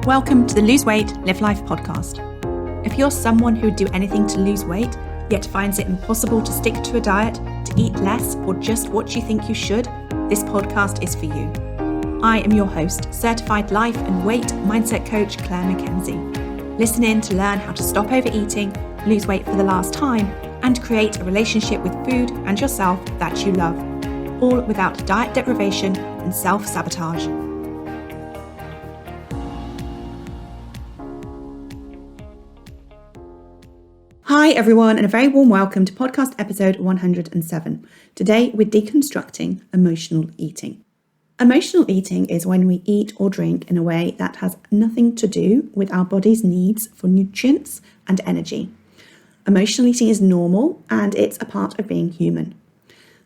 Welcome to the Lose Weight, Live Life podcast. If you're someone who would do anything to lose weight, yet finds it impossible to stick to a diet, to eat less, or just what you think you should, this podcast is for you. I am your host, certified life and weight mindset coach Claire MACKENZIE. Listen in to learn how to stop overeating, lose weight for the last time, and create a relationship with food and yourself that you love, all without diet deprivation and self-sabotage. Hi everyone, and a very warm welcome to podcast episode 107. Today we're deconstructing emotional eating. Emotional eating is when we eat or drink in a way that has nothing to do with our body's needs for nutrients and energy. Emotional eating is normal and it's a part of being human.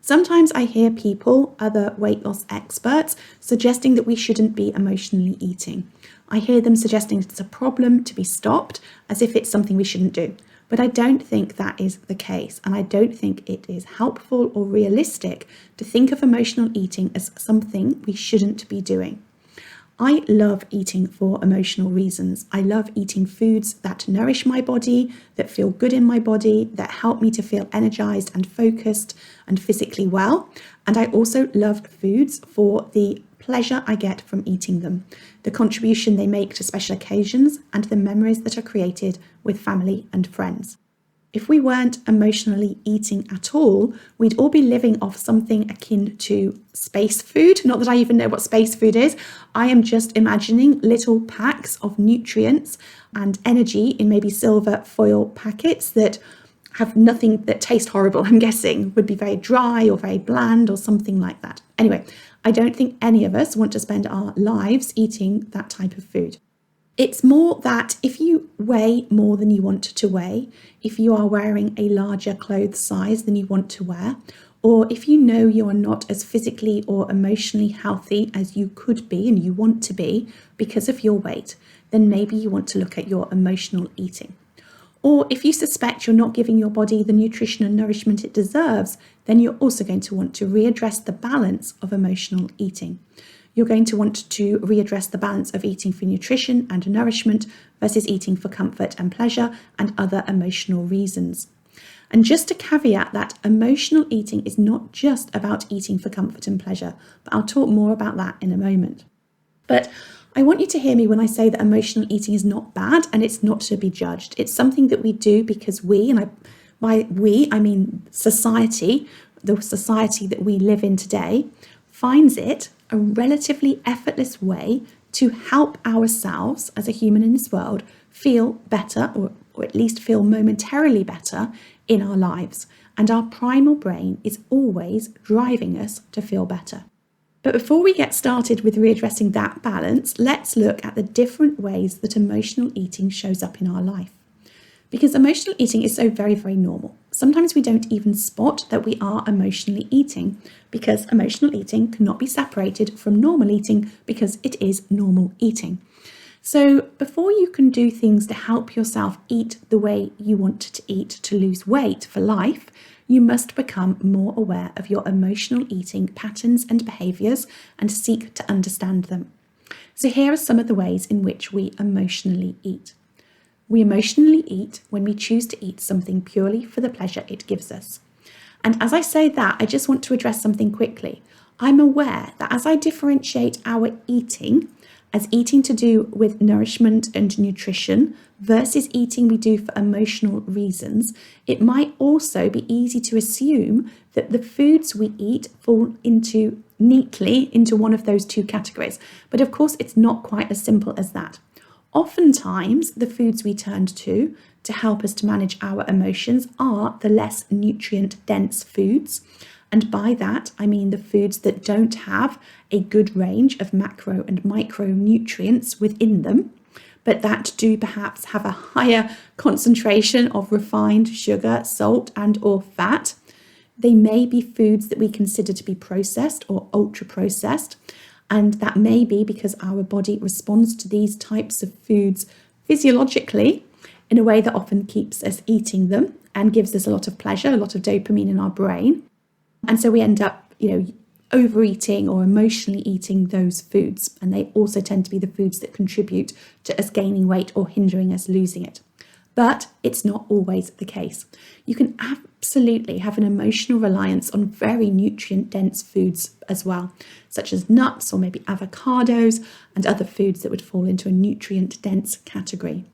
Sometimes I hear people, other weight loss experts, suggesting that we shouldn't be emotionally eating. I hear them suggesting it's a problem to be stopped, as if it's something we shouldn't do. But I don't think that is the case, and I don't think it is helpful or realistic to think of emotional eating as something we shouldn't be doing. I love eating for emotional reasons. I love eating foods that nourish my body, that feel good in my body, that help me to feel energized and focused and physically well. And I also love foods for the pleasure I get from eating them, the contribution they make to special occasions, and the memories that are created with family and friends. If we weren't emotionally eating at all, we'd all be living off something akin to space food. Not that I even know what space food is. I am just imagining little packs of nutrients and energy in maybe silver foil packets that have nothing, that taste horrible, I'm guessing, would be very dry or very bland or something like that. Anyway, I don't think any of us want to spend our lives eating that type of food. It's more that if you weigh more than you want to weigh, if you are wearing a larger clothes size than you want to wear, or if you know you are not as physically or emotionally healthy as you could be and you want to be because of your weight, then maybe you want to look at your emotional eating. Or if you suspect you're not giving your body the nutrition and nourishment it deserves, then you're also going to want to readdress the balance of emotional eating. You're going to want to readdress the balance of eating for nutrition and nourishment versus eating for comfort and pleasure and other emotional reasons. And just to caveat that emotional eating is not just about eating for comfort and pleasure, but I'll talk more about that in a moment. But I want you to hear me when I say that emotional eating is not bad and it's not to be judged. It's something that we do because by we, I mean society, the society that we live in today, finds it a relatively effortless way to help ourselves as a human in this world feel better, or at least feel momentarily better in our lives. And our primal brain is always driving us to feel better. But before we get started with readdressing that balance, let's look at the different ways that emotional eating shows up in our life. Because emotional eating is so very, very normal. Sometimes we don't even spot that we are emotionally eating because emotional eating cannot be separated from normal eating because it is normal eating. So before you can do things to help yourself eat the way you want to eat to lose weight for life, you must become more aware of your emotional eating patterns and behaviours and seek to understand them. So here are some of the ways in which we emotionally eat. We emotionally eat when we choose to eat something purely for the pleasure it gives us. And as I say that, I just want to address something quickly. I'm aware that as I differentiate our eating as eating to do with nourishment and nutrition versus eating we do for emotional reasons, it might also be easy to assume that the foods we eat fall neatly into one of those two categories. But of course, it's not quite as simple as that. Oftentimes, the foods we turn to help us to manage our emotions are the less nutrient-dense foods. And by that, I mean the foods that don't have a good range of macro and micronutrients within them, but that do perhaps have a higher concentration of refined sugar, salt, and/or fat. They may be foods that we consider to be processed or ultra-processed, and that may be because our body responds to these types of foods physiologically in a way that often keeps us eating them and gives us a lot of pleasure, a lot of dopamine in our brain. And so we end up, overeating or emotionally eating those foods. And they also tend to be the foods that contribute to us gaining weight or hindering us losing it. But it's not always the case. You can absolutely have an emotional reliance on very nutrient-dense foods as well, such as nuts or maybe avocados and other foods that would fall into a nutrient-dense category.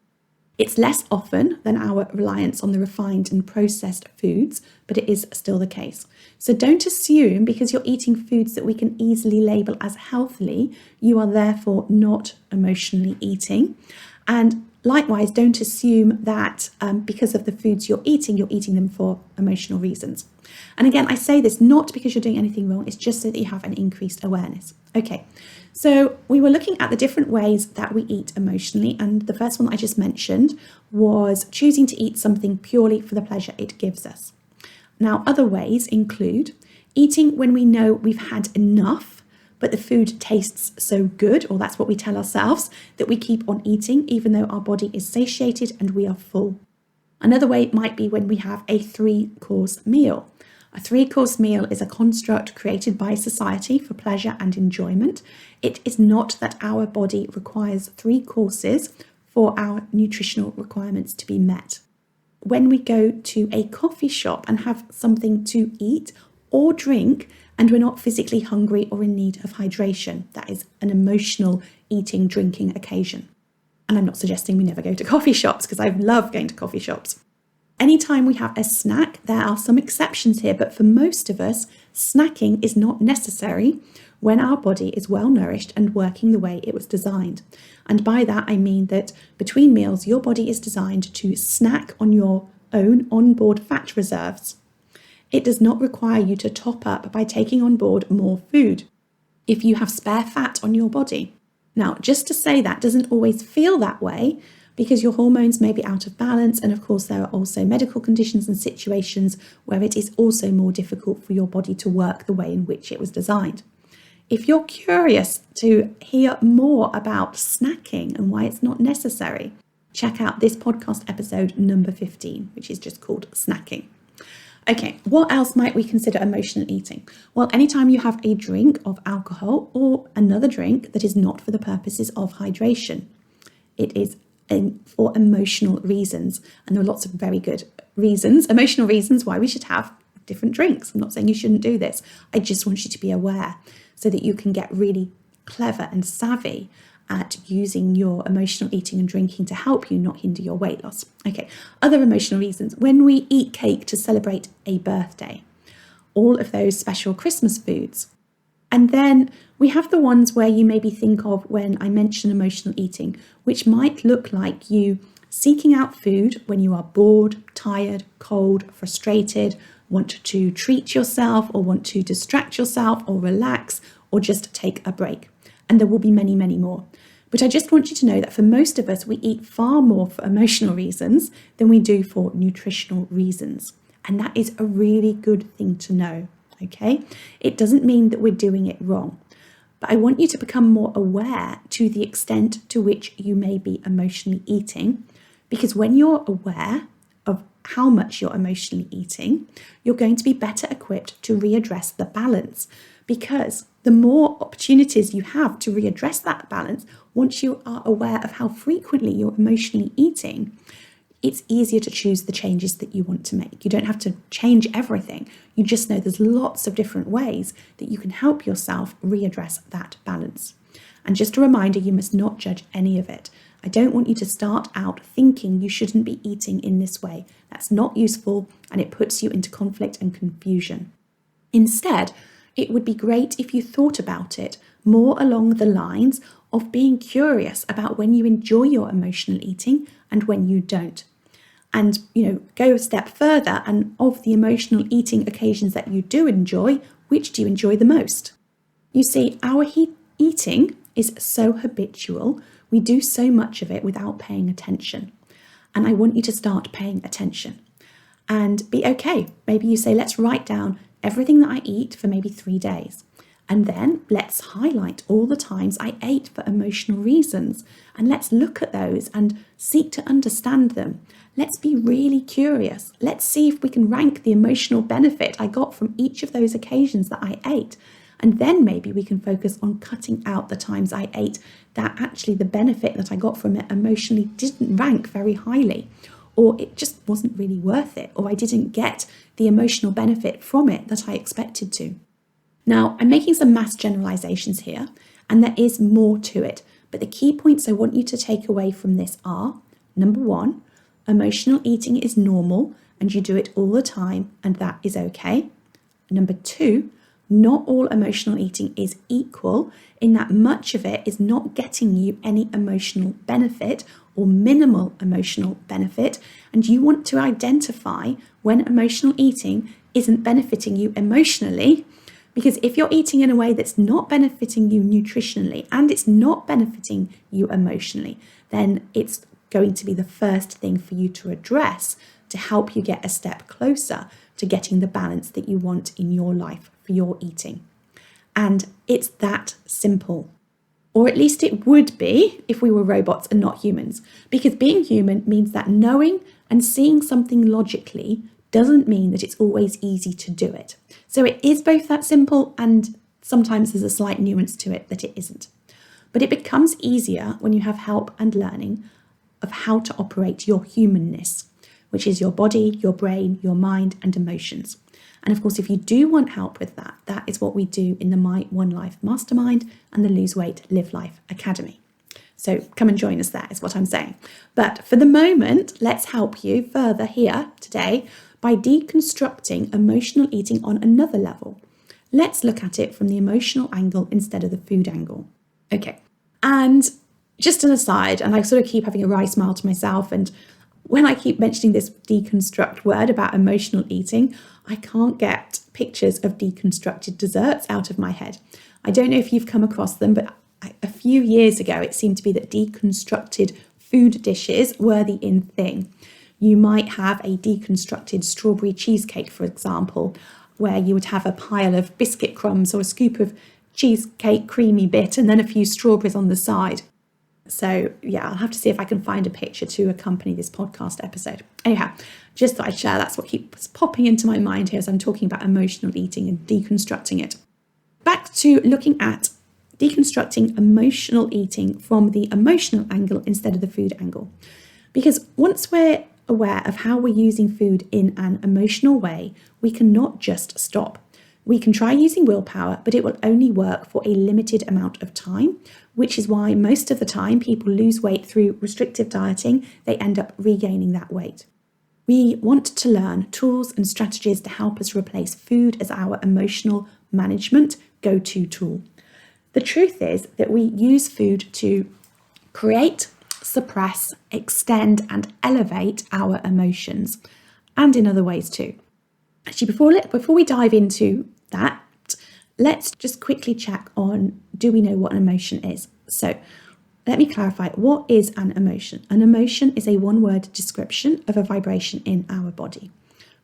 It's less often than our reliance on the refined and processed foods, but it is still the case. So don't assume because you're eating foods that we can easily label as healthily, you are therefore not emotionally eating. And likewise, don't assume that because of the foods you're eating them for emotional reasons. And again, I say this not because you're doing anything wrong, it's just so that you have an increased awareness. Okay, so we were looking at the different ways that we eat emotionally, and the first one I just mentioned was choosing to eat something purely for the pleasure it gives us. Now, other ways include eating when we know we've had enough, but the food tastes so good, or that's what we tell ourselves, that we keep on eating even though our body is satiated and we are full. Another way might be when we have a 3-course meal. A 3-course meal is a construct created by society for pleasure and enjoyment. It is not that our body requires 3 courses for our nutritional requirements to be met. When we go to a coffee shop and have something to eat or drink, and we're not physically hungry or in need of hydration, that is an emotional eating, drinking occasion. And I'm not suggesting we never go to coffee shops, because I love going to coffee shops. Anytime we have a snack, there are some exceptions here, but for most of us, snacking is not necessary when our body is well nourished and working the way it was designed. And by that, I mean that between meals, your body is designed to snack on your own onboard fat reserves. It does not require you to top up by taking on board more food if you have spare fat on your body. Now, just to say that doesn't always feel that way because your hormones may be out of balance, and of course there are also medical conditions and situations where it is also more difficult for your body to work the way in which it was designed. If you're curious to hear more about snacking and why it's not necessary, check out this podcast episode number 15, which is just called Snacking. Okay, what else might we consider emotional eating? Well, anytime you have a drink of alcohol or another drink that is not for the purposes of hydration, it is for emotional reasons. And there are lots of very good reasons, emotional reasons why we should have different drinks. I'm not saying you shouldn't do this. I just want you to be aware so that you can get really clever and savvy at using your emotional eating and drinking to help you not hinder your weight loss. Okay, other emotional reasons. When we eat cake to celebrate a birthday, all of those special Christmas foods. And then we have the ones where you maybe think of when I mention emotional eating, which might look like you seeking out food when you are bored, tired, cold, frustrated, want to treat yourself or want to distract yourself or relax or just take a break. And there will be many, many more. But I just want you to know that for most of us, we eat far more for emotional reasons than we do for nutritional reasons. And that is a really good thing to know, okay? It doesn't mean that we're doing it wrong. But I want you to become more aware to the extent to which you may be emotionally eating. Because when you're aware of how much you're emotionally eating, you're going to be better equipped to readdress the balance. Because the more opportunities you have to readdress that balance, once you are aware of how frequently you're emotionally eating, it's easier to choose the changes that you want to make. You don't have to change everything. You just know there's lots of different ways that you can help yourself readdress that balance. And just a reminder, you must not judge any of it. I don't want you to start out thinking you shouldn't be eating in this way. That's not useful, and it puts you into conflict and confusion. Instead, it would be great if you thought about it more along the lines of being curious about when you enjoy your emotional eating and when you don't. And, go a step further, and of the emotional eating occasions that you do enjoy, which do you enjoy the most? You see, our eating is so habitual. We do so much of it without paying attention. And I want you to start paying attention and be okay. Maybe you say, let's write down everything that I eat for maybe 3 days. And then let's highlight all the times I ate for emotional reasons. And let's look at those and seek to understand them. Let's be really curious. Let's see if we can rank the emotional benefit I got from each of those occasions that I ate. And then maybe we can focus on cutting out the times I ate that actually the benefit that I got from it emotionally didn't rank very highly, or it just wasn't really worth it, or I didn't get the emotional benefit from it that I expected to. Now, I'm making some mass generalizations here, and there is more to it, but the key points I want you to take away from this are, number one, emotional eating is normal and you do it all the time, and that is okay. Number two, not all emotional eating is equal in that much of it is not getting you any emotional benefit or minimal emotional benefit, and you want to identify when emotional eating isn't benefiting you emotionally, because if you're eating in a way that's not benefiting you nutritionally and it's not benefiting you emotionally, then it's going to be the first thing for you to address to help you get a step closer to getting the balance that you want in your life for your eating. And it's that simple. Or at least it would be if we were robots and not humans. Because being human means that knowing and seeing something logically doesn't mean that it's always easy to do it. So it is both that simple, and sometimes there's a slight nuance to it that it isn't. But it becomes easier when you have help and learning of how to operate your humanness, which is your body, your brain, your mind, and emotions. And of course, if you do want help with that, that is what we do in the My One Life Mastermind and the Lose Weight, Live Life Academy. So come and join us there, is what I'm saying. But for the moment, let's help you further here today by deconstructing emotional eating on another level. Let's look at it from the emotional angle instead of the food angle. Okay, and just an aside, and I sort of keep having a wry smile to myself, and when I keep mentioning this deconstruct word about emotional eating, I can't get pictures of deconstructed desserts out of my head. I don't know if you've come across them, but a few years ago, it seemed to be that deconstructed food dishes were the in thing. You might have a deconstructed strawberry cheesecake, for example, where you would have a pile of biscuit crumbs or a scoop of cheesecake creamy bit and then a few strawberries on the side. So yeah, I'll have to see if I can find a picture to accompany this podcast episode. Anyhow, just thought I'd share, that's what keeps popping into my mind here as I'm talking about emotional eating and deconstructing it. Back to looking at deconstructing emotional eating from the emotional angle instead of the food angle. Because once we're aware of how we're using food in an emotional way, we can not just stop. We can try using willpower, but it will only work for a limited amount of time, which is why most of the time people lose weight through restrictive dieting. They end up regaining that weight. We want to learn tools and strategies to help us replace food as our emotional management go-to tool. The truth is that we use food to create, suppress, extend, and elevate our emotions, and in other ways too. Actually, before we dive into that, let's just quickly check on, do we know what an emotion is? So let me clarify, what is an emotion? An emotion is a one-word description of a vibration in our body.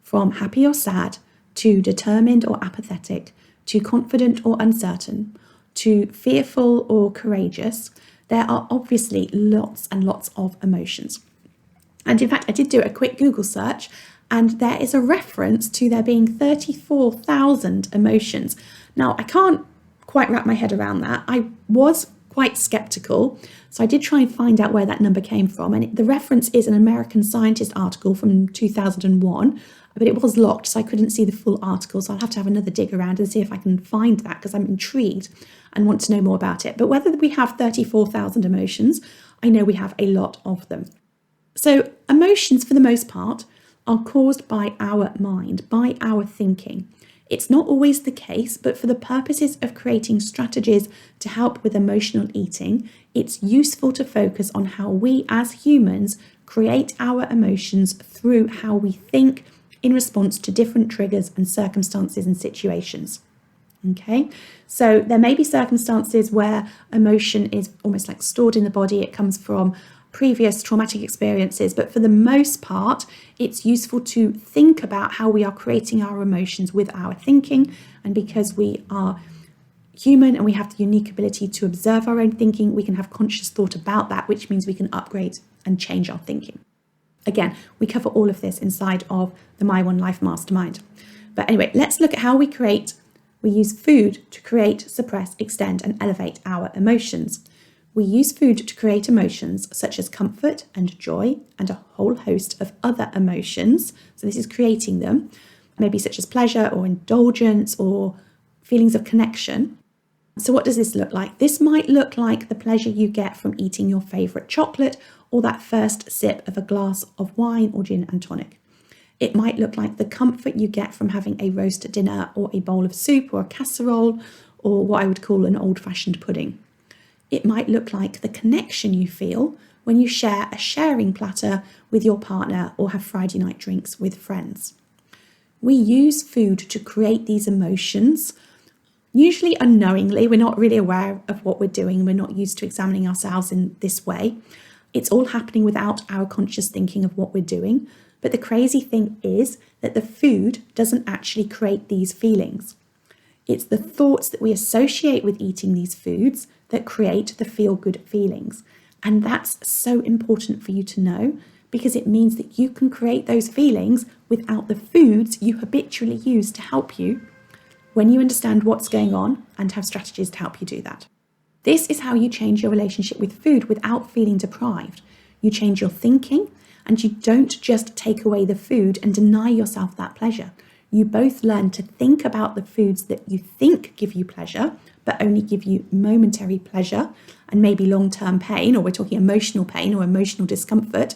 From happy or sad, to determined or apathetic, to confident or uncertain, to fearful or courageous, there are obviously lots and lots of emotions. And in fact, I did do a quick Google search, and there is a reference to there being 34,000 emotions. Now, I can't quite wrap my head around that. I was quite skeptical, so I did try and find out where that number came from. And the reference is an American Scientist article from 2001, but it was locked, so I couldn't see the full article. So I'll have to have another dig around and see if I can find that, because I'm intrigued and want to know more about it. But whether we have 34,000 emotions, I know we have a lot of them. So emotions, for the most part, are caused by our mind, by our thinking. It's not always the case, but for the purposes of creating strategies to help with emotional eating, it's useful to focus on how we as humans create our emotions through how we think in response to different triggers and circumstances and situations. Okay, so there may be circumstances where emotion is almost like stored in the body. It comes from previous traumatic experiences, but for the most part, it's useful to think about how we are creating our emotions with our thinking. And because we are human and we have the unique ability to observe our own thinking, we can have conscious thought about that, which means we can upgrade and change our thinking. Again, we cover all of this inside of the My One Life Mastermind. But anyway, let's look at how we create We use food to create, suppress, extend, and elevate our emotions. We use food to create emotions such as comfort and joy and a whole host of other emotions. So this is creating them, maybe such as pleasure or indulgence or feelings of connection. So what does this look like? This might look like the pleasure you get from eating your favourite chocolate or that first sip of a glass of wine or gin and tonic. It might look like the comfort you get from having a roast dinner or a bowl of soup or a casserole or what I would call an old-fashioned pudding. It might look like the connection you feel when you share a sharing platter with your partner or have Friday night drinks with friends. We use food to create these emotions, usually unknowingly. We're not really aware of what we're doing. We're not used to examining ourselves in this way. It's all happening without our conscious thinking of what we're doing. But the crazy thing is that the food doesn't actually create these feelings. It's the thoughts that we associate with eating these foods that create the feel-good feelings. And that's so important for you to know, because it means that you can create those feelings without the foods you habitually use to help you when you understand what's going on and have strategies to help you do that. This is how you change your relationship with food without feeling deprived. You change your thinking, and you don't just take away the food and deny yourself that pleasure. You both learn to think about the foods that you think give you pleasure, but only give you momentary pleasure and maybe long-term pain, or we're talking emotional pain or emotional discomfort.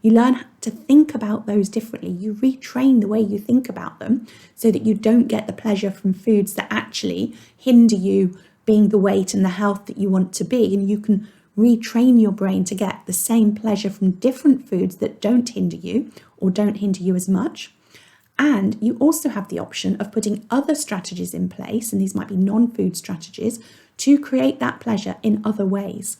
You learn to think about those differently. You retrain the way you think about them so that you don't get the pleasure from foods that actually hinder you being the weight and the health that you want to be. And you can retrain your brain to get the same pleasure from different foods that don't hinder you or don't hinder you as much. And you also have the option of putting other strategies in place, and these might be non-food strategies, to create that pleasure in other ways.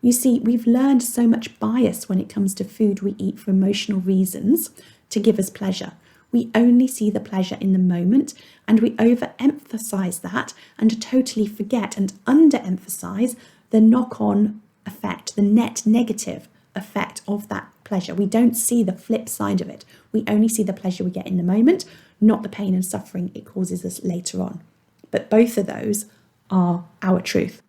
You see, we've learned so much bias when it comes to food we eat for emotional reasons to give us pleasure. We only see the pleasure in the moment, and we overemphasize that and totally forget and underemphasize the knock-on effect, the net negative effect of that pleasure. We don't see the flip side of it. We only see the pleasure we get in the moment, not the pain and suffering it causes us later on. But both of those are our truth.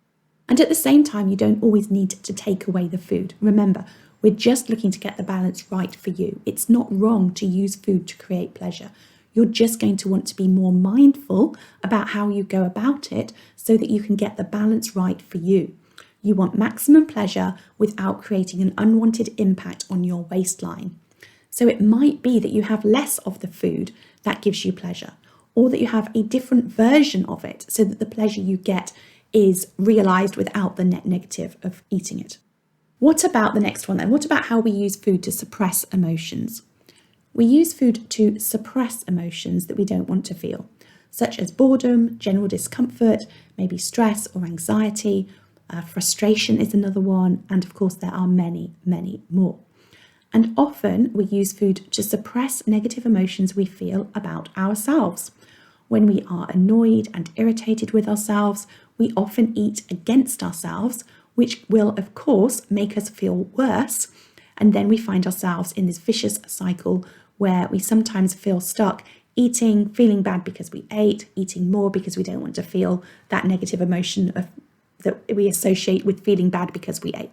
And at the same time, you don't always need to take away the food. Remember, we're just looking to get the balance right for you. It's not wrong to use food to create pleasure. You're just going to want to be more mindful about how you go about it so that you can get the balance right for you. You want maximum pleasure without creating an unwanted impact on your waistline. So it might be that you have less of the food that gives you pleasure, or that you have a different version of it so that the pleasure you get is realized without the net negative of eating it. What about the next one then? What about how we use food to suppress emotions? We use food to suppress emotions that we don't want to feel, such as boredom, general discomfort, maybe stress or anxiety. Frustration is another one, and of course there are many, many more. And often we use food to suppress negative emotions we feel about ourselves. When we are annoyed and irritated with ourselves, we often eat against ourselves, which will of course make us feel worse. And then we find ourselves in this vicious cycle where we sometimes feel stuck eating, feeling bad because we ate, eating more because we don't want to feel that negative emotion that we associate with feeling bad because we ate.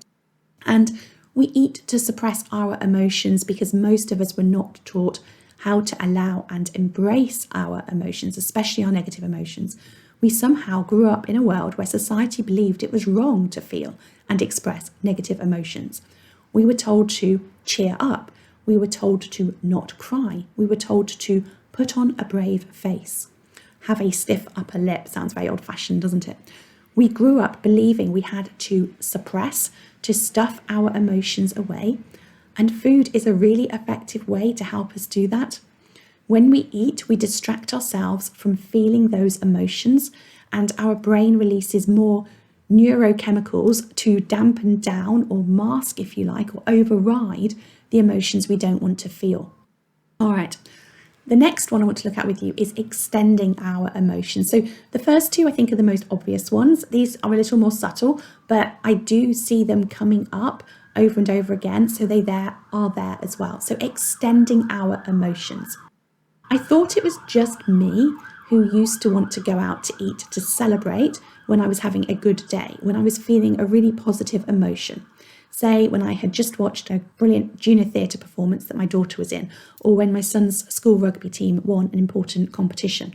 And we eat to suppress our emotions because most of us were not taught how to allow and embrace our emotions, especially our negative emotions. We somehow grew up in a world where society believed it was wrong to feel and express negative emotions. We were told to cheer up. We were told to not cry. We were told to put on a brave face. Have a stiff upper lip. Sounds very old-fashioned, doesn't it? We grew up believing we had to suppress, to stuff our emotions away, and food is a really effective way to help us do that. When we eat, we distract ourselves from feeling those emotions, and our brain releases more neurochemicals to dampen down or mask, if you like, or override the emotions we don't want to feel. All right. The next one I want to look at with you is extending our emotions. So the first two I think are the most obvious ones. These are a little more subtle, but I do see them coming up over and over again. So they are there as well. So extending our emotions. I thought it was just me, who used to want to go out to eat to celebrate when I was having a good day, when I was feeling a really positive emotion. Say when I had just watched a brilliant junior theatre performance that my daughter was in, or when my son's school rugby team won an important competition.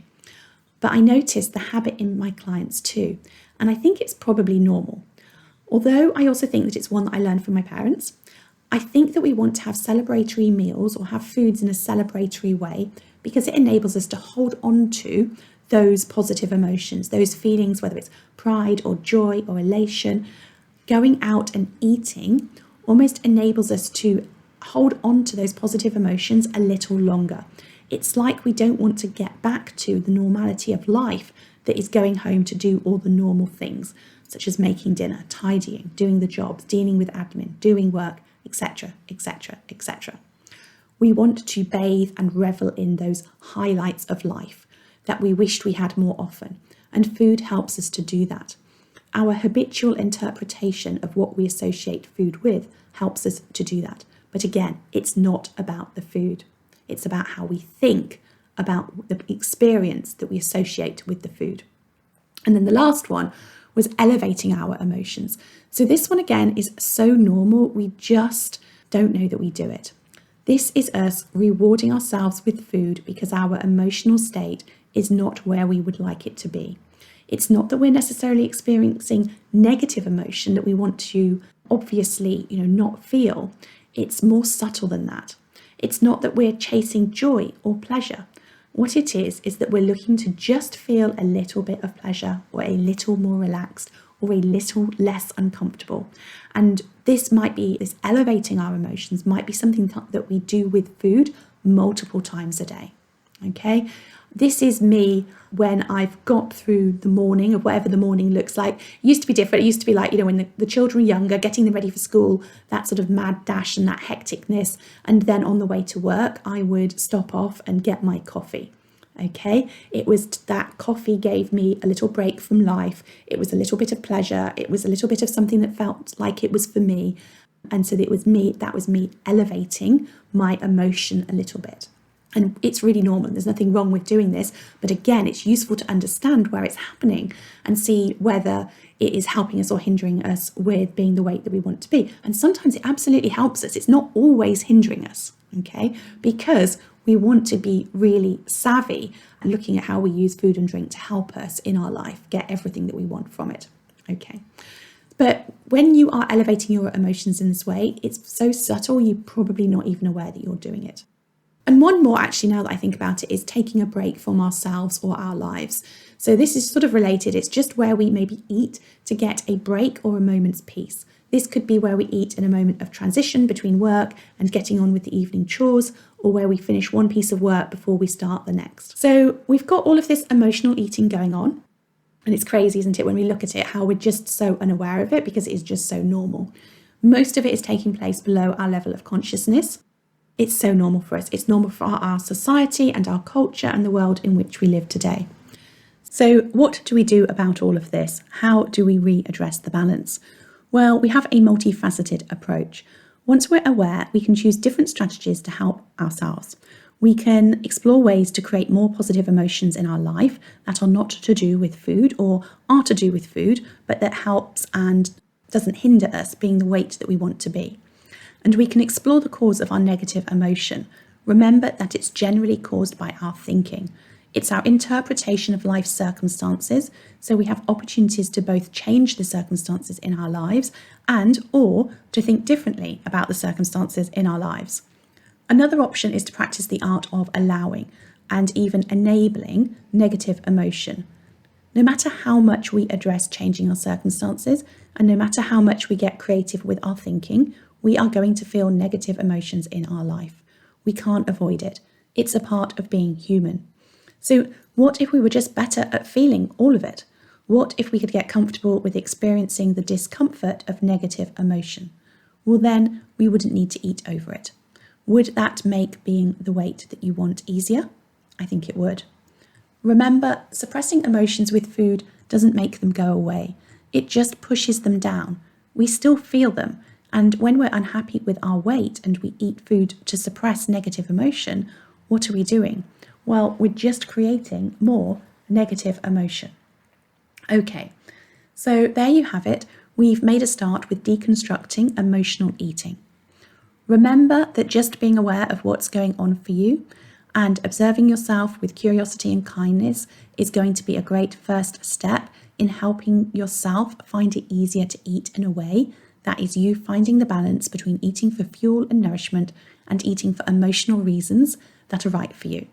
But I noticed the habit in my clients too, and I think it's probably normal. Although I also think that it's one that I learned from my parents. I think that we want to have celebratory meals or have foods in a celebratory way because it enables us to hold on to those positive emotions, those feelings, whether it's pride or joy or elation. Going out and eating almost enables us to hold on to those positive emotions a little longer. It's like we don't want to get back to the normality of life that is going home to do all the normal things, such as making dinner, tidying, doing the jobs, dealing with admin, doing work, etc., etc., etc. We want to bathe and revel in those highlights of life that we wished we had more often, and food helps us to do that. Our habitual interpretation of what we associate food with helps us to do that. But again, it's not about the food. It's about how we think about the experience that we associate with the food. And then the last one was elevating our emotions. So this one again is so normal, we just don't know that we do it. This is us rewarding ourselves with food because our emotional state is not where we would like it to be. It's not that we're necessarily experiencing negative emotion that we want to obviously, not feel. It's more subtle than that. It's not that we're chasing joy or pleasure. What it is that we're looking to just feel a little bit of pleasure or a little more relaxed or a little less uncomfortable. And this elevating our emotions might be something that we do with food multiple times a day. Okay? This is me when I've got through the morning of whatever the morning looks like. It used to be different. It used to be like, when the children were younger, getting them ready for school, that sort of mad dash and that hecticness. And then on the way to work, I would stop off and get my coffee. Okay, it was that coffee gave me a little break from life. It was a little bit of pleasure. It was a little bit of something that felt like it was for me. And so that was me elevating my emotion a little bit. And it's really normal. There's nothing wrong with doing this. But again, it's useful to understand where it's happening and see whether it is helping us or hindering us with being the weight that we want to be. And sometimes it absolutely helps us. It's not always hindering us, okay? Because we want to be really savvy and looking at how we use food and drink to help us in our life get everything that we want from it, okay? But when you are elevating your emotions in this way, it's so subtle, you're probably not even aware that you're doing it. And one more, actually, now that I think about it, is taking a break from ourselves or our lives. So this is sort of related. It's just where we maybe eat to get a break or a moment's peace. This could be where we eat in a moment of transition between work and getting on with the evening chores, or where we finish one piece of work before we start the next. So we've got all of this emotional eating going on. And it's crazy, isn't it, when we look at it, how we're just so unaware of it because it is just so normal. Most of it is taking place below our level of consciousness. It's so normal for us. It's normal for our society and our culture and the world in which we live today. So what do we do about all of this? How do we readdress the balance? Well, we have a multifaceted approach. Once we're aware, we can choose different strategies to help ourselves. We can explore ways to create more positive emotions in our life that are not to do with food or are to do with food, but that helps and doesn't hinder us being the weight that we want to be. And we can explore the cause of our negative emotion. Remember that it's generally caused by our thinking. It's our interpretation of life's circumstances, so we have opportunities to both change the circumstances in our lives or to think differently about the circumstances in our lives. Another option is to practice the art of allowing and even enabling negative emotion. No matter how much we address changing our circumstances, and no matter how much we get creative with our thinking, we are going to feel negative emotions in our life. We can't avoid it. It's a part of being human. So what if we were just better at feeling all of it? What if we could get comfortable with experiencing the discomfort of negative emotion? Well, then we wouldn't need to eat over it. Would that make being the weight that you want easier? I think it would. Remember, suppressing emotions with food doesn't make them go away. It just pushes them down. We still feel them. And when we're unhappy with our weight and we eat food to suppress negative emotion, what are we doing? well, we're just creating more negative emotion. Okay, so there you have it. We've made a start with deconstructing emotional eating. Remember that just being aware of what's going on for you and observing yourself with curiosity and kindness is going to be a great first step in helping yourself find it easier to eat in a way that is you finding the balance between eating for fuel and nourishment and eating for emotional reasons that are right for you.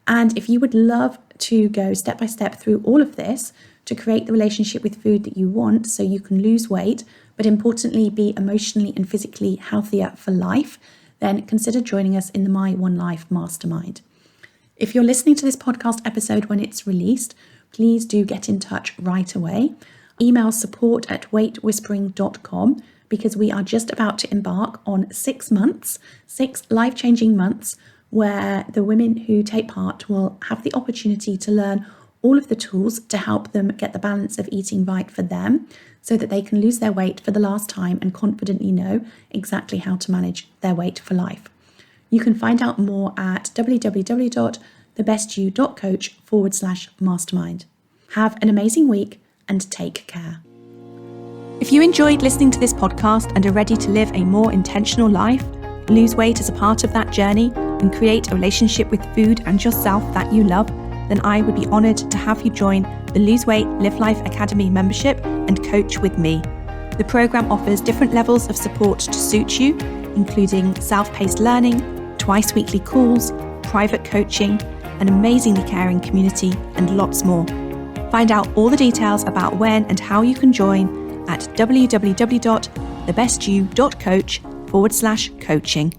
And if you would love to go step by step through all of this to create the relationship with food that you want so you can lose weight, but importantly be emotionally and physically healthier for life, then consider joining us in the My One Life Mastermind. If you're listening to this podcast episode when it's released, please do get in touch right away. Email support@weightwhispering.com because we are just about to embark on 6 months, 6 life-changing months where the women who take part will have the opportunity to learn all of the tools to help them get the balance of eating right for them so that they can lose their weight for the last time and confidently know exactly how to manage their weight for life. You can find out more at www.thebestyou.coach/mastermind. Have an amazing week and take care. If you enjoyed listening to this podcast and are ready to live a more intentional life, lose weight as a part of that journey, and create a relationship with food and yourself that you love, then I would be honoured to have you join the Lose Weight, Live Life Academy membership and coach with me. The programme offers different levels of support to suit you, including self-paced learning, twice weekly calls, private coaching, an amazingly caring community, and lots more. Find out all the details about when and how you can join at www.thebestyou.coach/coaching.